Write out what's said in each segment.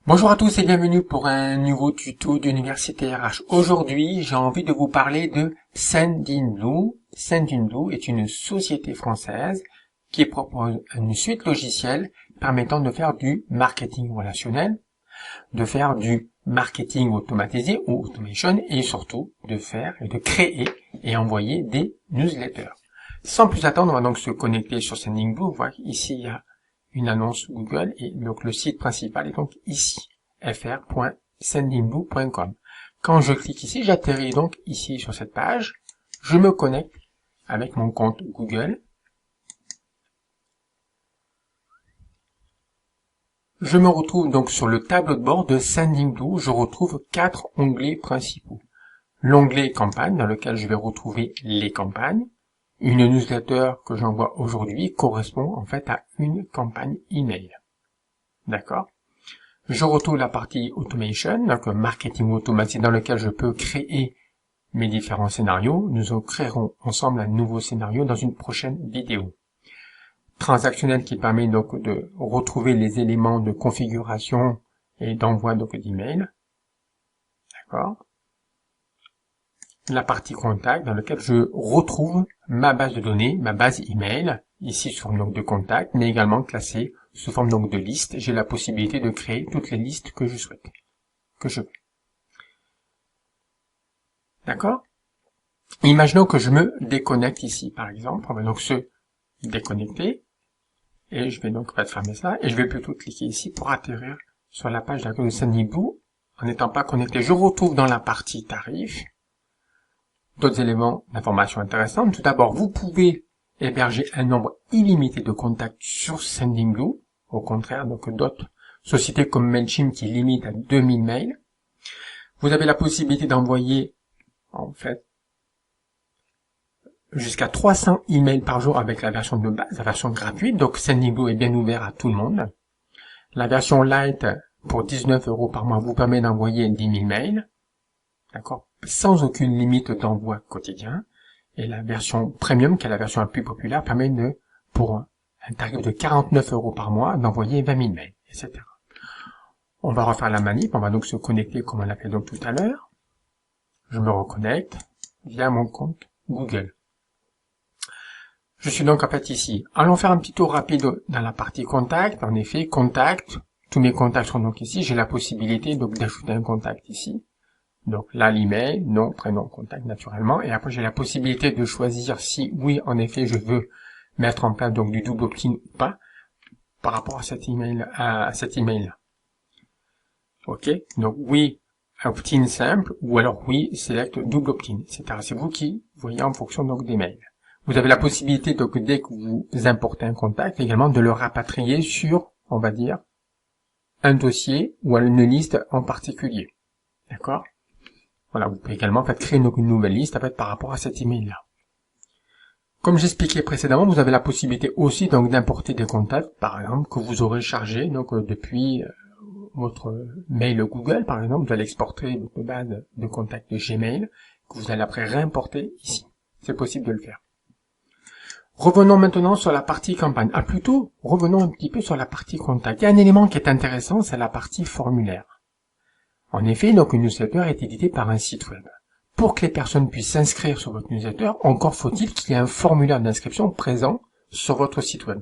Bonjour à tous et bienvenue pour un nouveau tuto d'Université RH. Aujourd'hui, j'ai envie de vous parler de Sendinblue. Sendinblue est une société française qui propose une suite logicielle permettant de faire du marketing relationnel, de faire du marketing automatisé ou automation et surtout de faire et de créer et envoyer des newsletters. Sans plus attendre, on va donc se connecter sur Sendinblue. Vous voyez ici, il y a une annonce Google et donc le site principal est donc ici, fr.sendinblue.com. Quand je clique ici, j'atterris donc ici sur cette page, je me connecte avec mon compte Google. Je me retrouve donc sur le tableau de bord de Sendinblue, je retrouve 4 onglets principaux. L'onglet campagne dans lequel je vais retrouver les campagnes. Une newsletter que j'envoie aujourd'hui correspond en fait à une campagne email. D'accord? Je retrouve la partie automation, donc marketing automatique dans lequel je peux créer mes différents scénarios. Nous créerons ensemble un nouveau scénario dans une prochaine vidéo. Transactionnel qui permet donc de retrouver les éléments de configuration et d'envoi donc d'email. D'accord? La partie contact dans laquelle je retrouve ma base de données, ma base email, ici sous forme donc de contact, mais également classée sous forme donc de liste. J'ai la possibilité de créer toutes les listes que je souhaite, que je veux. D'accord? Imaginons que je me déconnecte ici, par exemple. On va donc se déconnecter. Et je vais donc fermer ça. Et je vais plutôt cliquer ici pour atterrir sur la page d'accueil de Sendinblue en n'étant pas connecté. Je retrouve dans la partie tarifs d'autres éléments d'information intéressantes. Tout d'abord, vous pouvez héberger un nombre illimité de contacts sur Sendinblue. Au contraire, donc d'autres sociétés comme Mailchimp qui limitent à 2000 mails. Vous avez la possibilité d'envoyer, en fait, jusqu'à 300 emails par jour avec la version de base, la version gratuite. Donc Sendinblue est bien ouvert à tout le monde. La version Lite pour 19 € par mois vous permet d'envoyer 10 000 mails. D'accord? Sans aucune limite d'envoi quotidien. Et la version Premium, qui est la version la plus populaire, permet de, pour un tarif de 49 € par mois, d'envoyer 20 000 mails, etc. On va refaire la manip. On va donc se connecter comme on l'a fait donc tout à l'heure. Je me reconnecte via mon compte Google. Je suis donc en fait ici. Allons faire un petit tour rapide dans la partie contact. En effet, contact, tous mes contacts sont donc ici. J'ai la possibilité donc d'ajouter un contact ici. Donc là, l'email, nom, prénom, contact naturellement. Et après, j'ai la possibilité de choisir si, oui, en effet, je veux mettre en place donc du double opt-in ou pas par rapport à cet email-là. Ok. Donc oui, opt-in simple ou alors oui, select double opt-in, etc. C'est vous qui voyez en fonction donc des mails. Vous avez la possibilité, donc, dès que vous importez un contact, également de le rapatrier sur, on va dire, un dossier ou une liste en particulier. D'accord? Voilà, vous pouvez également, créer une nouvelle liste, par rapport à cet email-là. Comme j'expliquais précédemment, vous avez la possibilité aussi, donc, d'importer des contacts, par exemple, que vous aurez chargés, donc, depuis votre mail Google, par exemple, vous allez exporter votre base de contacts de Gmail, que vous allez après réimporter ici. C'est possible de le faire. Revenons maintenant sur la partie campagne. Plutôt, revenons un petit peu sur la partie contact. Il y a un élément qui est intéressant, c'est la partie formulaire. En effet, donc, une newsletter est éditée par un site web. Pour que les personnes puissent s'inscrire sur votre newsletter, encore faut-il qu'il y ait un formulaire d'inscription présent sur votre site web.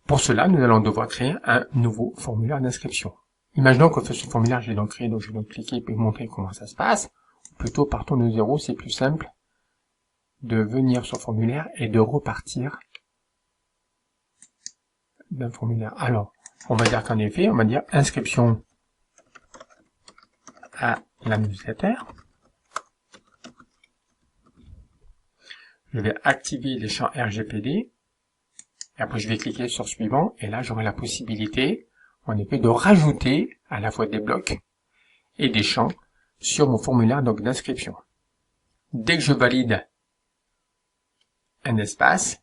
Pour cela, nous allons devoir créer un nouveau formulaire d'inscription. Imaginons que ce formulaire, j'ai donc créé, donc je vais donc cliquer pour vous montrer comment ça se passe. Plutôt, partons de zéro, c'est plus simple de venir sur formulaire et de repartir d'un formulaire. Alors, on va dire qu'en effet, on va dire inscription à la newsletter. Je vais activer les champs RGPD. Et après, je vais cliquer sur suivant. Et là, j'aurai la possibilité, en effet, de rajouter à la fois des blocs et des champs sur mon formulaire donc d'inscription. Dès que je valide un espace,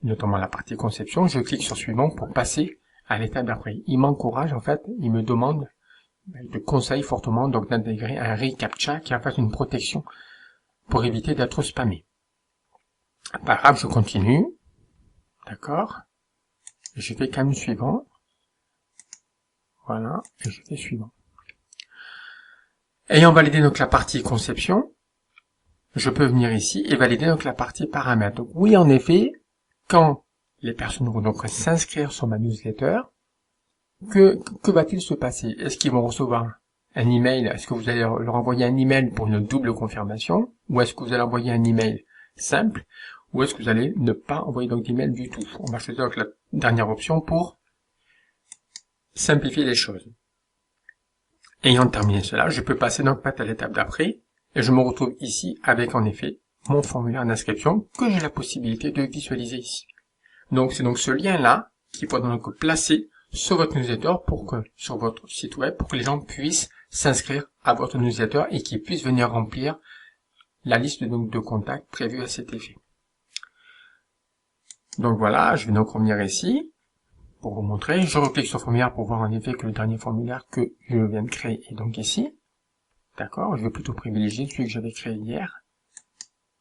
notamment la partie conception, je clique sur suivant pour passer à l'étape d'après. Il m'encourage, en fait, il me demande, je conseille fortement donc d'intégrer un reCAPTCHA qui est en fait une protection pour éviter d'être spammé. Pas grave, je continue. D'accord. Je fais quand même suivant. Voilà, et je fais suivant. Ayant validé donc la partie conception, je peux venir ici et valider donc la partie paramètres. Donc oui, en effet, quand les personnes vont donc s'inscrire sur ma newsletter, que va-t-il se passer? Est-ce qu'ils vont recevoir un email? Est-ce que vous allez leur envoyer un email pour une double confirmation? Ou est-ce que vous allez envoyer un email simple? Ou est-ce que vous allez ne pas envoyer donc d'email du tout? On va choisir donc la dernière option pour simplifier les choses. Ayant terminé cela, je peux passer donc à l'étape d'après et je me retrouve ici avec en effet mon formulaire d'inscription que j'ai la possibilité de visualiser ici. Donc c'est donc ce lien-là qu'il faut donc placer sur votre newsletter sur votre site web pour que les gens puissent s'inscrire à votre newsletter et qu'ils puissent venir remplir la liste donc de contacts prévue à cet effet. Donc voilà, je vais donc revenir ici pour vous montrer. Je reclique sur formulaire pour voir en effet que le dernier formulaire que je viens de créer est donc ici. D'accord, je vais plutôt privilégier celui que j'avais créé hier,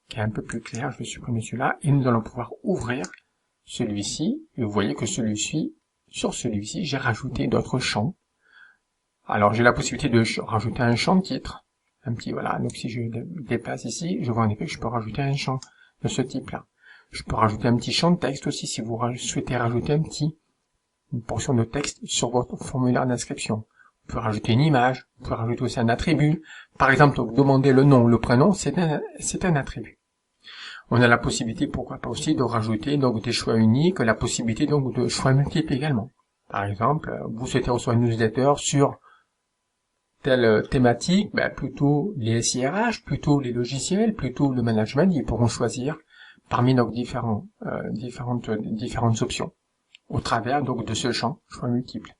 qui est un peu plus clair. Je vais supprimer celui-là et nous allons pouvoir ouvrir celui-ci. Et vous voyez que sur celui-ci, j'ai rajouté d'autres champs. Alors j'ai la possibilité de rajouter un champ de titre. Un petit, voilà, donc si je déplace ici, je vois en effet que je peux rajouter un champ de ce type-là. Je peux rajouter un petit champ de texte aussi si vous souhaitez rajouter une portion de texte sur votre formulaire d'inscription. Vous pouvez rajouter une image, vous pouvez rajouter aussi un attribut. Par exemple, vous demandez le nom, le prénom, c'est un attribut. On a la possibilité, pourquoi pas aussi, de rajouter donc des choix uniques, la possibilité donc de choix multiples également. Par exemple, vous souhaitez recevoir une newsletter sur telle thématique, plutôt les SIRH, plutôt les logiciels, plutôt le management, ils pourront choisir parmi donc différentes options au travers donc de ce champ choix multiples.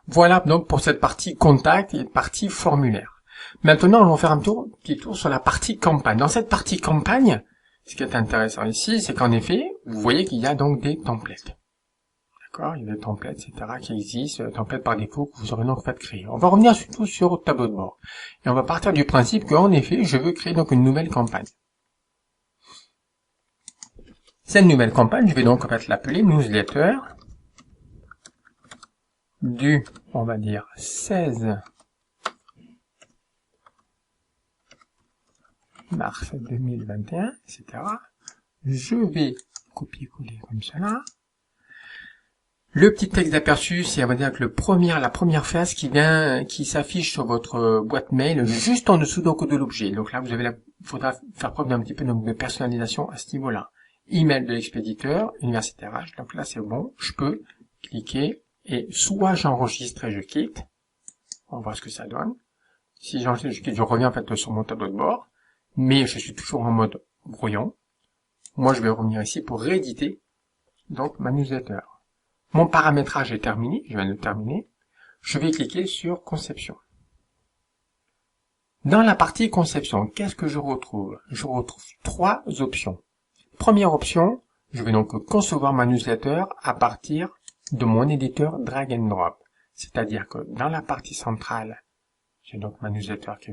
Voilà donc pour cette partie contact et partie formulaire. Maintenant, on va faire un petit tour sur la partie campagne. Dans cette partie campagne, ce qui est intéressant ici, c'est qu'en effet, vous voyez qu'il y a donc des templates. D'accord, il y a des templates, etc. qui existent, templates par défaut que vous aurez donc fait créer. On va revenir surtout sur le tableau de bord. Et on va partir du principe qu'en effet, je veux créer donc une nouvelle campagne. Cette nouvelle campagne, je vais donc en fait l'appeler newsletter du, on va dire, 16 mars 2021, etc. Je vais copier-coller comme cela. Le petit texte d'aperçu, c'est, on va dire, que la première phrase qui s'affiche sur votre boîte mail, juste en dessous donc de l'objet. Donc là, faudra faire preuve d'un petit peu de personnalisation à ce niveau-là. Email de l'expéditeur, universitaire H. Donc là, c'est bon. Je peux cliquer et soit j'enregistre et je quitte. On va voir ce que ça donne. Si j'enregistre et je quitte, je reviens en fait sur mon tableau de bord. Mais je suis toujours en mode brouillon. Moi, je vais revenir ici pour rééditer donc ma newsletter. Mon paramétrage est terminé, je viens de le terminer. Je vais cliquer sur conception. Dans la partie conception, qu'est-ce que je retrouve? Je retrouve trois options. Première option, je vais donc concevoir ma newsletter à partir de mon éditeur drag and drop. C'est-à-dire que dans la partie centrale, j'ai donc ma newsletter qui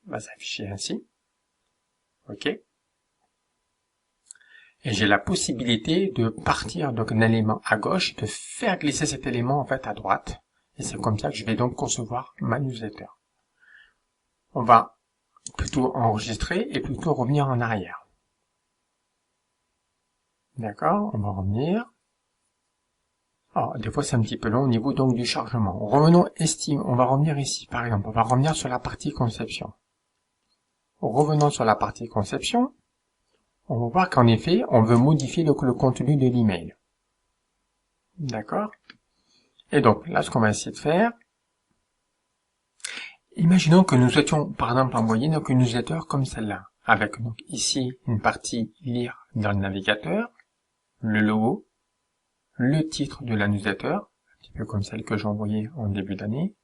va s'afficher ainsi. OK. Et j'ai la possibilité de partir donc d'un élément à gauche et de faire glisser cet élément en fait à droite. Et c'est comme ça que je vais donc concevoir ma newsletter. On va plutôt enregistrer et plutôt revenir en arrière. D'accord, on va revenir. Alors, des fois c'est un petit peu long au niveau donc du chargement. Revenons on va revenir ici par exemple, on va revenir sur la partie conception. Revenons sur la partie conception. On va voir qu'en effet, on veut modifier le contenu de l'email. D'accord? Et donc, là, ce qu'on va essayer de faire, imaginons que nous souhaitions, par exemple, envoyer donc une newsletter comme celle-là, avec donc ici une partie lire dans le navigateur, le logo, le titre de la newsletter, un petit peu comme celle que j'ai envoyée en début d'année,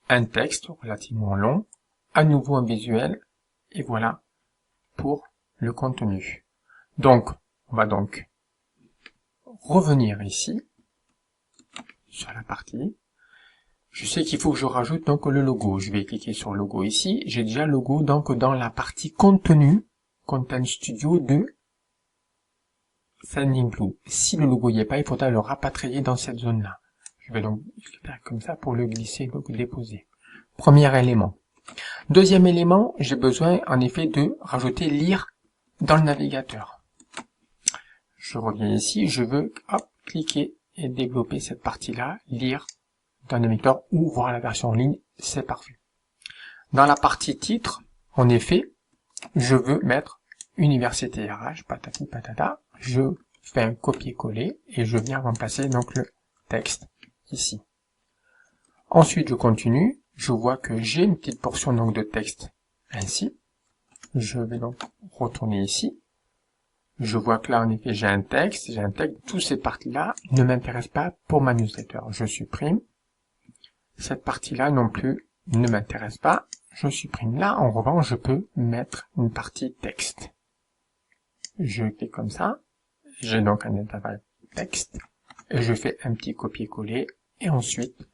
un texte relativement long, à nouveau un visuel, et voilà pour le contenu. Donc, on va donc revenir ici, sur la partie. Je sais qu'il faut que je rajoute donc le logo. Je vais cliquer sur logo ici. J'ai déjà le logo donc dans la partie contenu, Content Studio de Sendinblue. Si le logo n'y est pas, il faudra le rapatrier dans cette zone-là. Je vais donc faire comme ça pour le glisser, donc déposer. Premier élément. Deuxième élément, j'ai besoin en effet de rajouter lire dans le navigateur. Je reviens ici, je veux cliquer et développer cette partie-là, lire dans le navigateur ou voir la version en ligne, c'est parfait. Dans la partie titre, en effet, je veux mettre Université RH, patati patata, je fais un copier-coller et je viens remplacer donc le texte ici. Ensuite, je continue, je vois que j'ai une petite portion donc de texte ainsi. Je vais donc retourner ici. Je vois que là, en effet, j'ai un texte. Toutes ces parties-là ne m'intéressent pas pour ma newsletter. Je supprime. Cette partie-là non plus ne m'intéresse pas. Je supprime. Là, en revanche, je peux mettre une partie texte. Je clique comme ça. J'ai donc un intervalle texte. Et je fais un petit copier-coller. Et ensuite,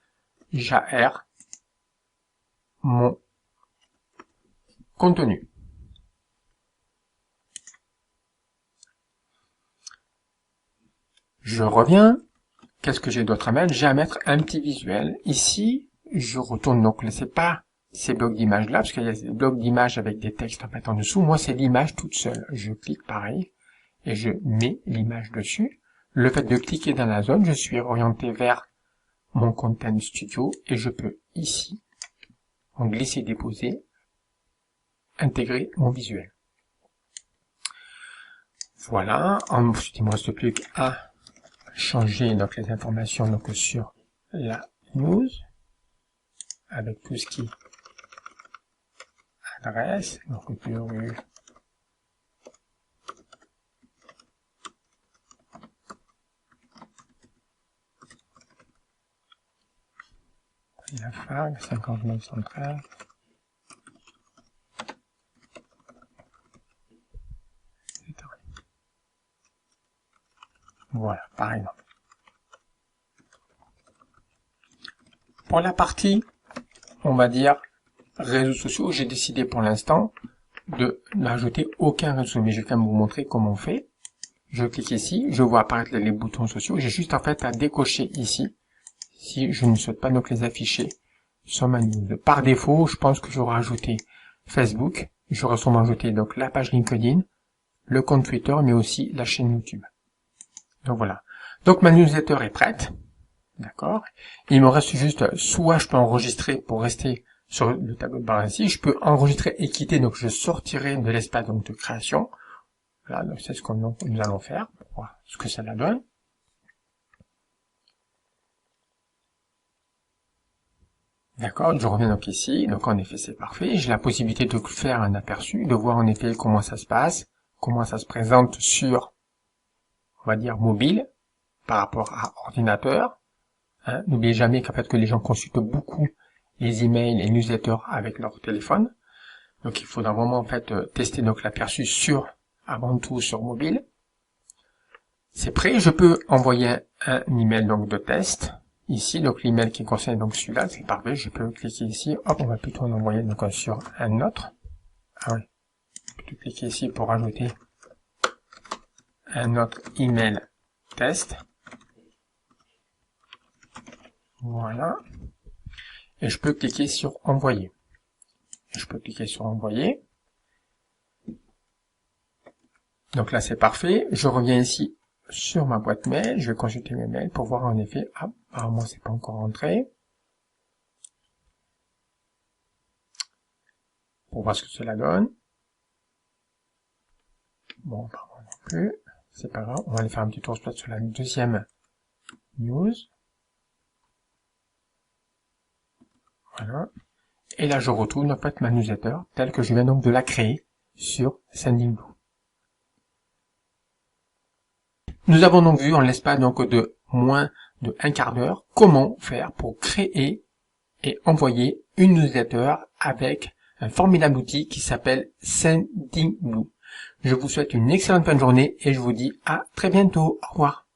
j'aère mon contenu. Je reviens. Qu'est-ce que j'ai d'autre à mettre? J'ai à mettre un petit visuel. Ici, je retourne donc, c'est pas ces blocs d'images là, parce qu'il y a des blocs d'images avec des textes en fait en dessous. Moi, c'est l'image toute seule. Je clique pareil et je mets l'image dessus. Le fait de cliquer dans la zone, je suis orienté vers mon Content Studio et je peux ici, en glisser déposer, intégrer mon visuel. Voilà. Ensuite, il me reste plus qu'à changer donc les informations donc sur la news avec tout ce qui adresse donc rue la FAG 5913 voilà par exemple. Pour la partie on va dire réseaux sociaux, j'ai décidé pour l'instant de n'ajouter aucun réseau, mais je vais quand même vous montrer comment on fait. Je clique ici, je vois apparaître les boutons sociaux, j'ai juste en fait à décocher ici, si je ne souhaite pas donc les afficher sur ma news. Par défaut, je pense que j'aurai ajouté Facebook, j'aurai sûrement ajouté donc la page LinkedIn, le compte Twitter, mais aussi la chaîne YouTube. Donc voilà. Donc ma newsletter est prête, d'accord. Il me reste juste, soit je peux enregistrer pour rester sur le tableau de bord ici, je peux enregistrer et quitter, donc je sortirai de l'espace donc de création. Voilà, donc c'est ce que nous allons faire, pour voir ce que ça la donne. D'accord, je reviens donc ici, donc en effet c'est parfait, j'ai la possibilité de faire un aperçu, de voir en effet comment ça se passe, comment ça se présente sur, on va dire, mobile, par rapport à ordinateur. Hein, n'oubliez jamais qu'en fait que les gens consultent beaucoup les emails et newsletters avec leur téléphone. Donc il faudra vraiment en fait tester donc l'aperçu sur, avant tout sur mobile. C'est prêt, je peux envoyer un email donc de test. Ici, donc l'email qui concerne donc celui-là, c'est parfait, je peux cliquer ici, hop, on va plutôt en envoyer donc sur un autre. Ah oui, je peux cliquer ici pour ajouter un autre email test. Voilà. Et je peux cliquer sur envoyer. Je peux cliquer sur envoyer. Donc là c'est parfait. Je reviens ici sur ma boîte mail. Je vais consulter mes mails pour voir en effet. Ah, apparemment c'est pas encore rentré. Pour voir ce que cela donne. Bon, apparemment non plus. C'est pas grave. On va aller faire un petit tour sur la deuxième news. Voilà. Et là, je retourne en fait ma newsletter telle que je viens donc de la créer sur Sendinblue. Nous avons donc vu en l'espace donc de moins de un quart d'heure comment faire pour créer et envoyer une newsletter avec un formidable outil qui s'appelle Sendinblue. Je vous souhaite une excellente fin de journée et je vous dis à très bientôt. Au revoir.